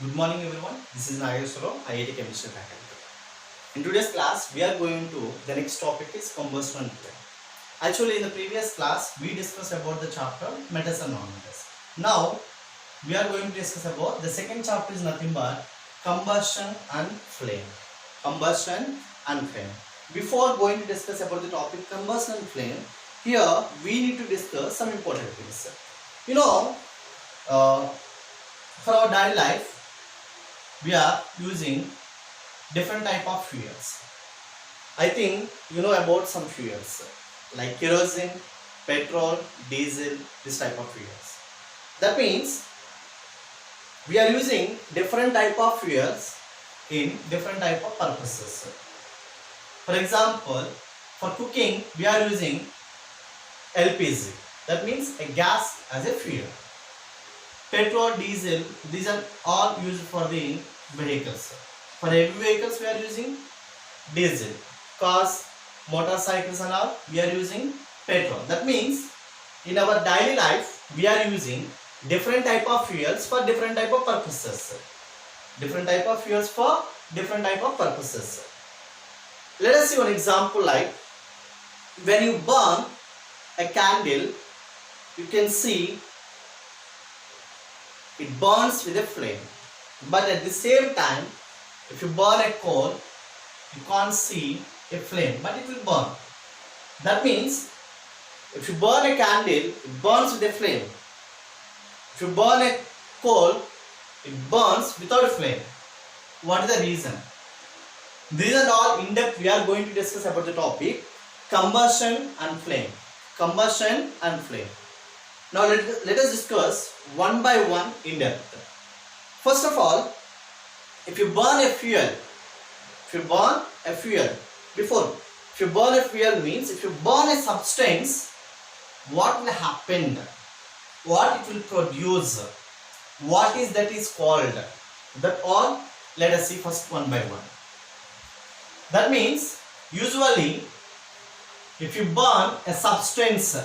Good morning everyone. This is Nageswara, IIT Chemistry faculty. In today's class, we are going to the next topic is combustion flame. Actually, in the previous class, we discussed about the chapter metals and non-metals. Now, we are going to discuss about the second chapter is nothing but combustion and flame. Combustion and flame. Before going to discuss about the topic combustion and flame, here we need to discuss some important things. You know, for our daily life, we are using different type of fuels. I think you know about some fuels like kerosene, petrol, diesel, this type of fuels. That means we are using different type of fuels in different type of purposes. For example, for cooking we are using LPG. That means a gas as a fuel. Petrol, diesel, these are all used for the vehicles. For heavy vehicles we are using diesel. Cars, motorcycles and all we are using petrol. That means in our daily life we are using different type of fuels for different type of purposes. Different type of fuels for different type of purposes. Let us see one example like when you burn a candle, you can see it burns with a flame, but at the same time if you burn a coal you can't see a flame, but it will burn. That means if you burn a candle it burns with a flame. If you burn a coal it burns without a flame. What is the reason? These are all in depth we are going to discuss about the topic combustion and flame. Combustion and flame. Now let us discuss one by one in depth. First of all, if you burn a fuel means if you burn a substance, what will happen? What it will produce? What is that is called? That all let us see first one by one. That means usually if you burn a substance,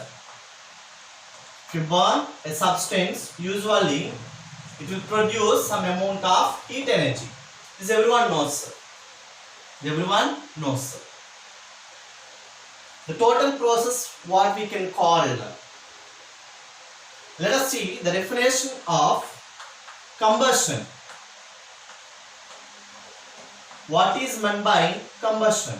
usually it will produce some amount of heat energy. This everyone knows. The total process what we can call. Let us see the definition of combustion. What is meant by combustion?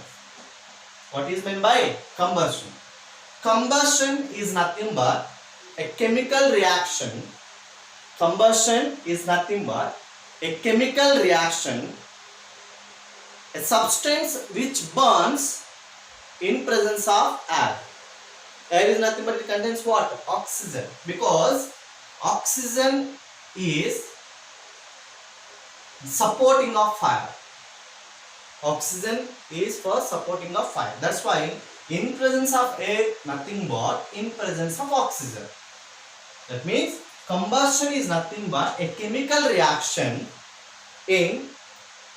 Combustion is nothing but a chemical reaction. Combustion is nothing but a chemical reaction, a substance which burns in presence of air. Air is nothing but it contains what? Oxygen. Because oxygen is supporting of fire. Oxygen is for supporting of fire. That's why in presence of air nothing but in presence of oxygen. That means combustion is nothing but a chemical reaction in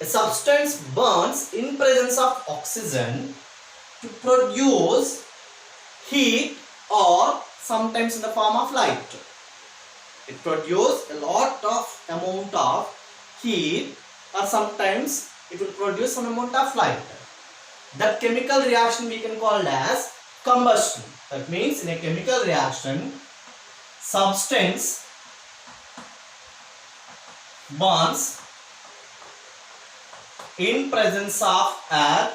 a substance burns in presence of oxygen to produce heat or sometimes in the form of light. It produces a lot of amount of heat or sometimes it will produce some amount of light. That chemical reaction we can call as combustion. That means in a chemical reaction, substance burns in presence of air,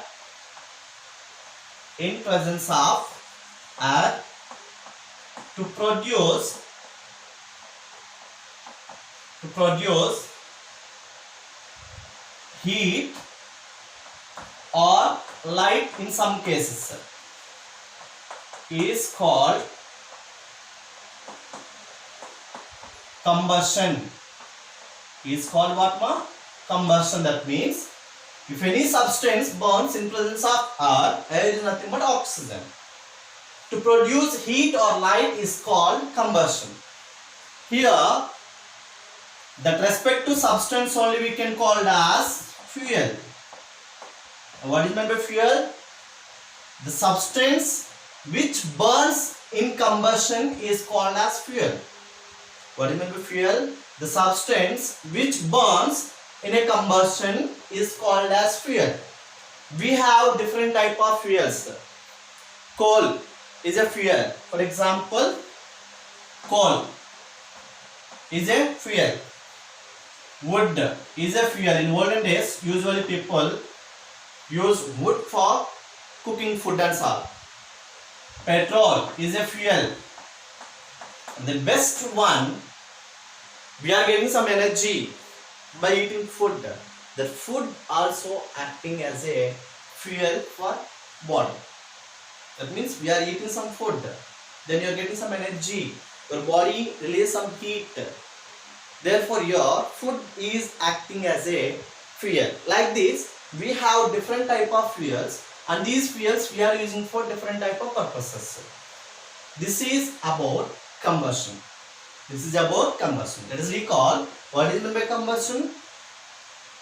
to produce heat or light in some cases is called combustion. Is called what ma? Combustion. That means if any substance burns in presence of air is nothing but oxygen. To produce heat or light is called combustion. Here that respect to substance only we can call it as fuel. What is meant by fuel? The substance which burns in combustion is called as fuel. What is meant by fuel? The substance which burns in a combustion is called as fuel. We have different type of fuels. Coal is a fuel. For example, coal is a fuel. Wood is a fuel. In olden days, usually people use wood for cooking food and all. Petrol is a fuel. The best one, we are getting some energy by eating food. The food also acting as a fuel for body. That means we are eating some food, then you are getting some energy. Your body release some heat. Therefore, your food is acting as a fuel. Like this, we have different type of fuels, and these fuels we are using for different type of purposes. This is about combustion. This is about combustion. Let us recall what is meant by combustion.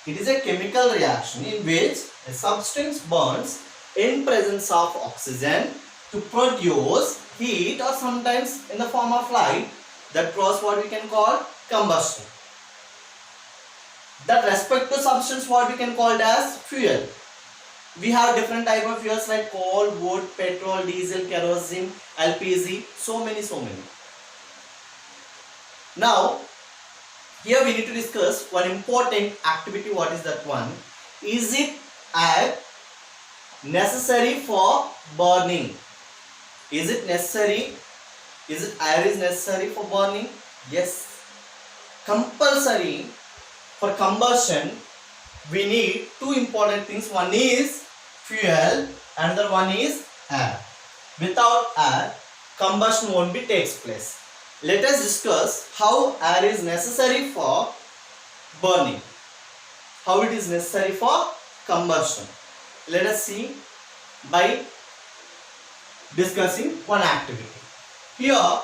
It is a chemical reaction in which a substance burns in presence of oxygen to produce heat, or sometimes in the form of light. That process what we can call combustion. That respect to substance what we can call as fuel. We have different type of fuels like coal, wood, petrol, diesel, kerosene, LPG, so many. Now, here we need to discuss one important activity. What is that one? Is it air necessary for burning? Is it necessary? Is it air is necessary for burning? Yes. Compulsory for combustion, we need two important things. One is fuel, another one is air. Without air, combustion won't be takes place. Let us discuss how air is necessary for burning, how it is necessary for combustion. Let us see by discussing one activity. Here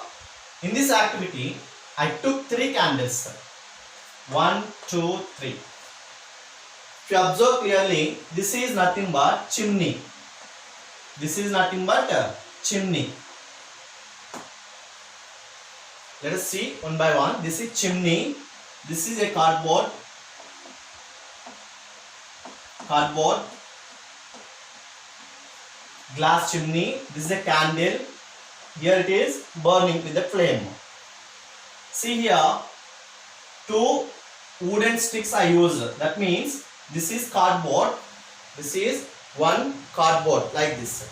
in this activity, I took 3 candles. 1, 2, 3. If you observe clearly, this is nothing but chimney. This is nothing but a chimney. Let us see one by one. This is chimney. This is a cardboard. Glass chimney. This is a candle. Here it is burning with the flame. See here, 2 wooden sticks I used. That means this is cardboard. This is one cardboard like this.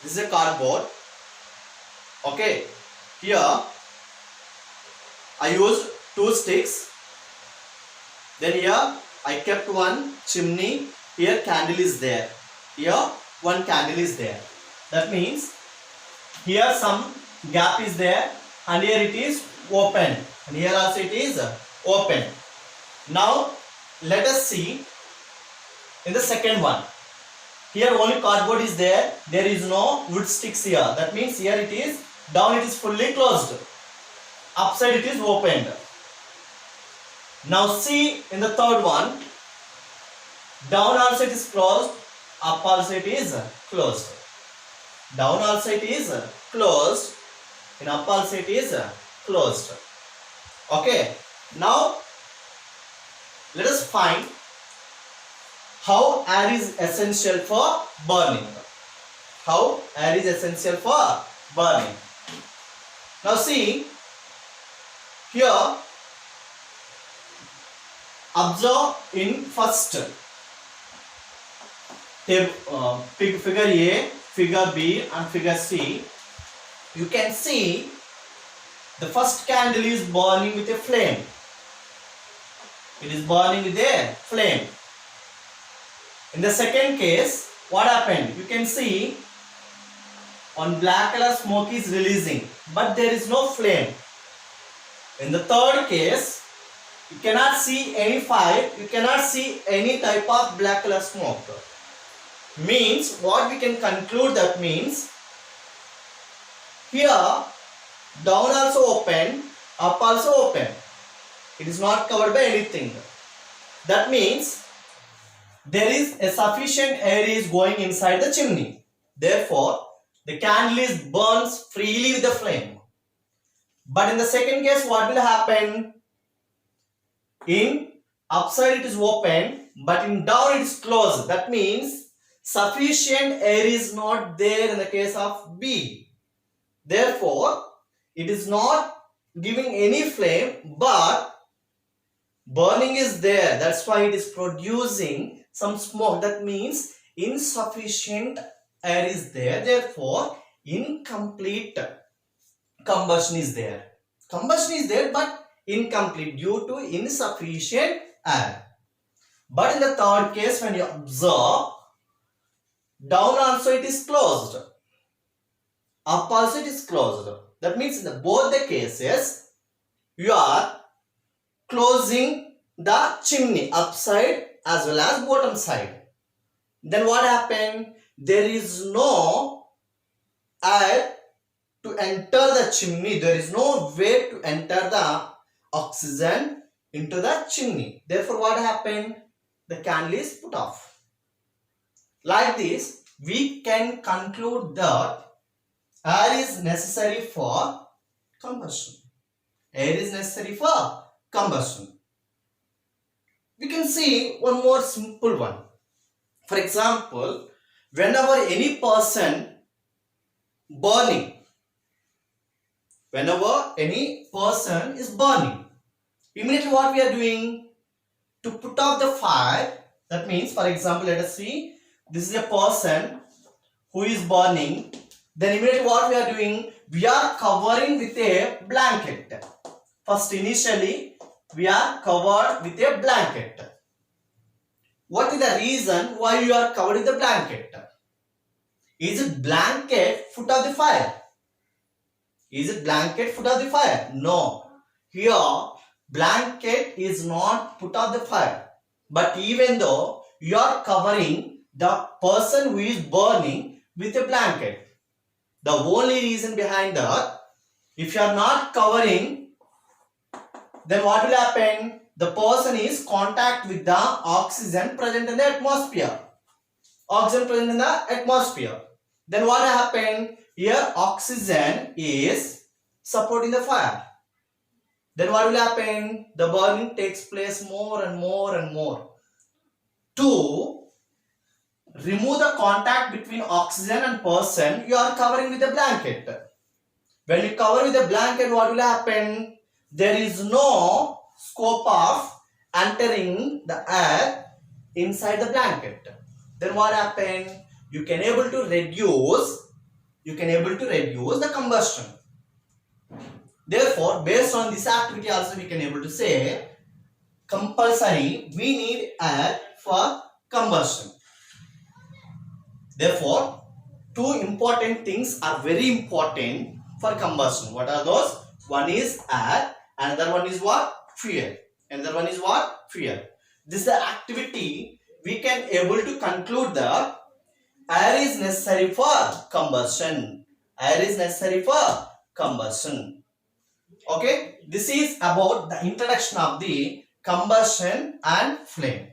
This is a cardboard. Okay, here I used 2 sticks. Then here I kept one chimney. Here candle is there. Here one candle is there. That means here some gap is there, and here it is open, and here also it is open. Now let us see in the second one. Here only cardboard is there. There is no wood sticks here. That means here it is down, it is fully closed. Upside it is opened. Now see in the third one. Down also it is closed. Up also it is closed. Down also it is closed. In up also it is closed. Okay. Now let us find how air is essential for burning. How air is essential for burning. Now see here, observe in first figure A, figure B and figure C. You can see the first candle is burning with a flame. It is burning with a flame. In the second case, what happened? You can see on black color smoke is releasing, but there is no flame. In the third case, you cannot see any fire, you cannot see any type of black color smoke. Means what we can conclude, that means here down also open, up also open. It is not covered by anything. That means there is a sufficient air is going inside the chimney. Therefore, the candle is burns freely with the flame. But in the second case, what will happen? In upside it is open, but in down it is closed. That means sufficient air is not there in the case of B. Therefore, it is not giving any flame, but burning is there. That's why it is producing some smoke. That means insufficient air is there. Therefore, incomplete combustion is there. Combustion is there, but incomplete due to insufficient air. But in the third case, when you observe, down also it is closed, up also it is closed. That means in both the cases, you are closing the chimney upside as well as bottom side. Then what happened? There is no air to enter the chimney. There is no way to enter the oxygen into the chimney. Therefore, what happened? The candle is put off. Like this, we can conclude that air is necessary for combustion. Air is necessary for combustion. We can see one more simple one. For example, whenever any person burning, whenever any person is burning, immediately what we are doing? To put out the fire. That means, for example, let us see, this is a person who is burning. Then immediately what we are doing? We are covering with a blanket. First, initially, we are covered with a blanket. What is the reason why you are covered with the blanket? Is it blanket foot of the fire? Is it blanket foot of the fire? No. Here, blanket is not put out the fire. But even though you are covering the person who is burning with a blanket, the only reason behind that, if you are not covering, then what will happen? The person is contact with the oxygen present in the atmosphere. Oxygen present in the atmosphere. Then what happened? Here oxygen is supporting the fire. Then what will happen? The burning takes place more and more and more. To remove the contact between oxygen and person, you are covering with a blanket. When you cover with a blanket, what will happen? There is no scope of entering the air inside the blanket. Then what happened? You can able to reduce the combustion. Therefore, based on this activity also we can able to say compulsory we need air for combustion. Therefore, two important things are very important for combustion. What are those? One is air, another one is what? Fuel. Another one is what? Fuel. This is the activity we can able to conclude that air is necessary for combustion. Air is necessary for combustion. Okay, this is about the introduction of the combustion and flame.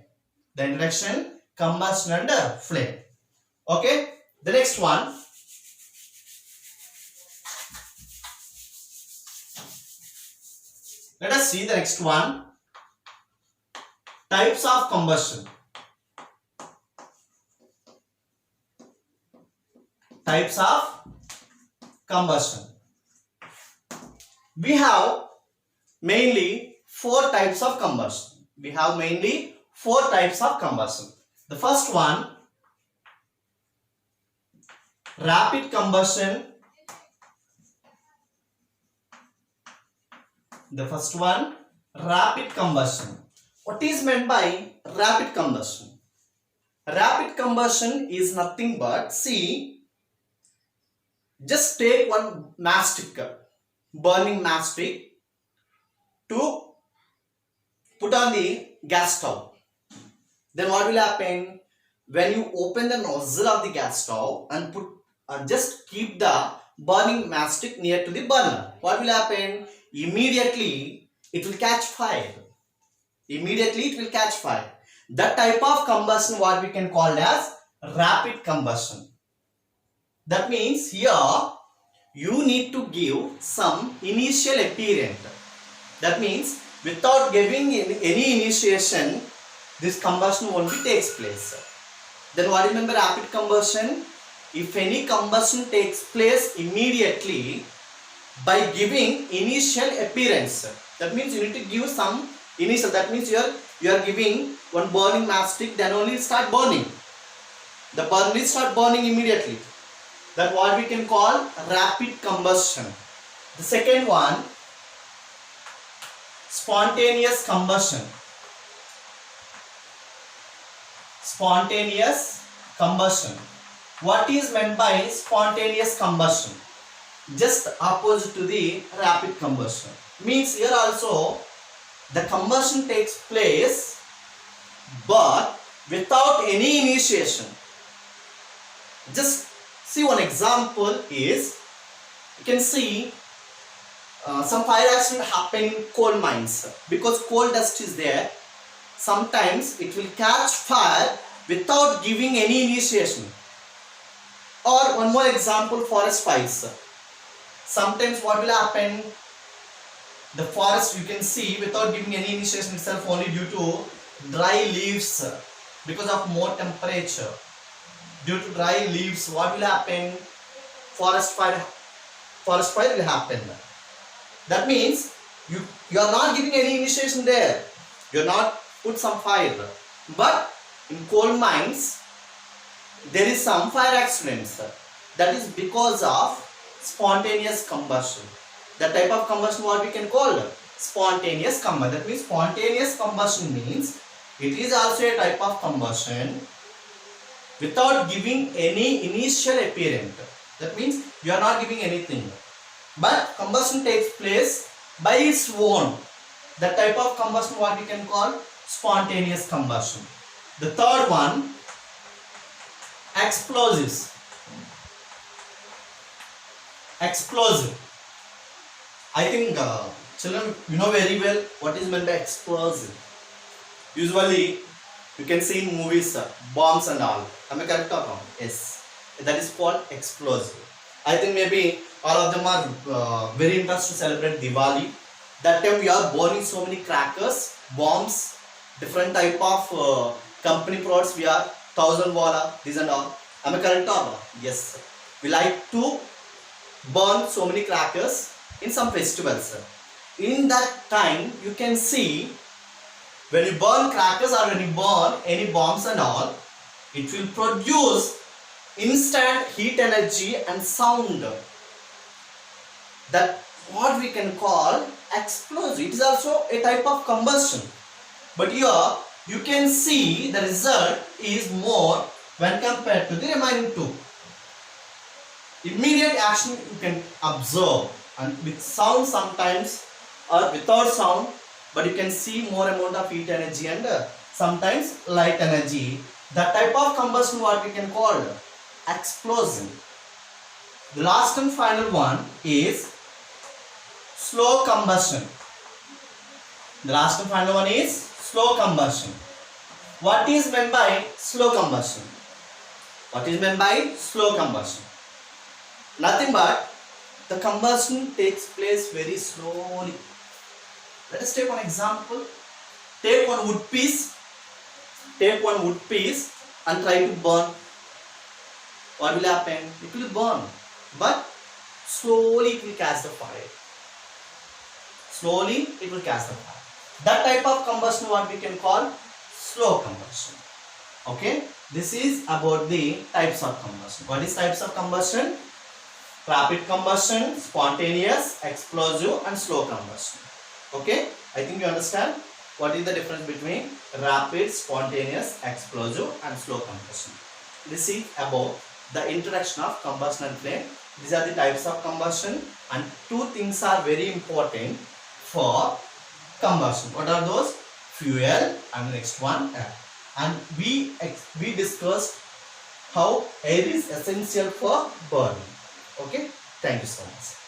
The introduction, combustion and flame. Okay, the next one. Let us see the next one. Types of combustion. Types of combustion. We have mainly four types of combustion. We have mainly four types of combustion. The first one, rapid combustion. The first one, rapid combustion. What is meant by rapid combustion? Rapid combustion is nothing but, see, just take one matchstick, burning matchstick, to put on the gas stove. Then what will happen? When you open the nozzle of the gas stove and put just keep the burning matchstick near to the burner, what will happen? Immediately it will catch fire. Immediately it will catch fire. That type of combustion what we can call as rapid combustion. That means here you need to give some initial apparent. That means without giving any initiation, this combustion won't be takes place. Then what is meant by rapid combustion? If any combustion takes place immediately by giving initial appearance. That means you need to give some initial. That means you are giving one burning matchstick, then only start burning. The burn will start burning immediately. That what we can call rapid combustion. The second one, spontaneous combustion. Spontaneous combustion. What is meant by spontaneous combustion? Just opposite to the rapid combustion. Means here also the combustion takes place but without any initiation. Just see one example is, you can see some fire accident happen in coal mines because coal dust is there. Sometimes it will catch fire without giving any initiation. Or one more example, forest fires. Sometimes what will happen, the forest you can see without giving any initiation itself, only due to dry leaves because of more temperature. Due to dry leaves, what will happen? Forest fire will happen. That means you are not giving any initiation there. You are not put some fire. But in coal mines, there is some fire accidents. That is because of spontaneous combustion. The type of combustion what we can call spontaneous combustion. That means spontaneous combustion means it is also a type of combustion without giving any initial apparent. That means you are not giving anything, but combustion takes place by its own. The type of combustion what we can call spontaneous combustion. The third one, explosives. Explosive. I think children, you know very well what is meant by explosive. Usually you can see in movies bombs and all. Am I correct or wrong? Yes. That is called explosive. I think maybe all of them are very interested to celebrate Diwali. That time we are burning so many crackers, bombs, different type of company products. We are 1000 wala, this and all. Am I correct or wrong? Yes. We like to burn so many crackers in some festivals. In that time you can see, when you burn crackers or when you burn any bombs and all, it will produce instant heat energy and sound. That what we can call explosive. It is also a type of combustion. But here you can see the result is more when compared to the remaining two. Immediate action you can observe, and with sound sometimes or without sound, but you can see more amount of heat energy and sometimes light energy. That type of combustion what we can call explosion. The last and final one is slow combustion. The last and final one is slow combustion. What is meant by slow combustion? What is meant by slow combustion? Nothing but the combustion takes place very slowly. Let us take one example. Take one wood piece. Take one wood piece and try to burn. What will happen? It will burn, but slowly it will catch the fire. Slowly it will catch the fire. That type of combustion what we can call slow combustion. Okay. This is about the types of combustion. What is types of combustion? Rapid combustion, spontaneous, explosive and slow combustion. Okay, I think you understand what is the difference between rapid, spontaneous, explosive and slow combustion. This is about the introduction of combustion and flame. These are the types of combustion, and two things are very important for combustion. What are those? Fuel and next one air. And we discussed how air is essential for burning. Okay, thank you so much.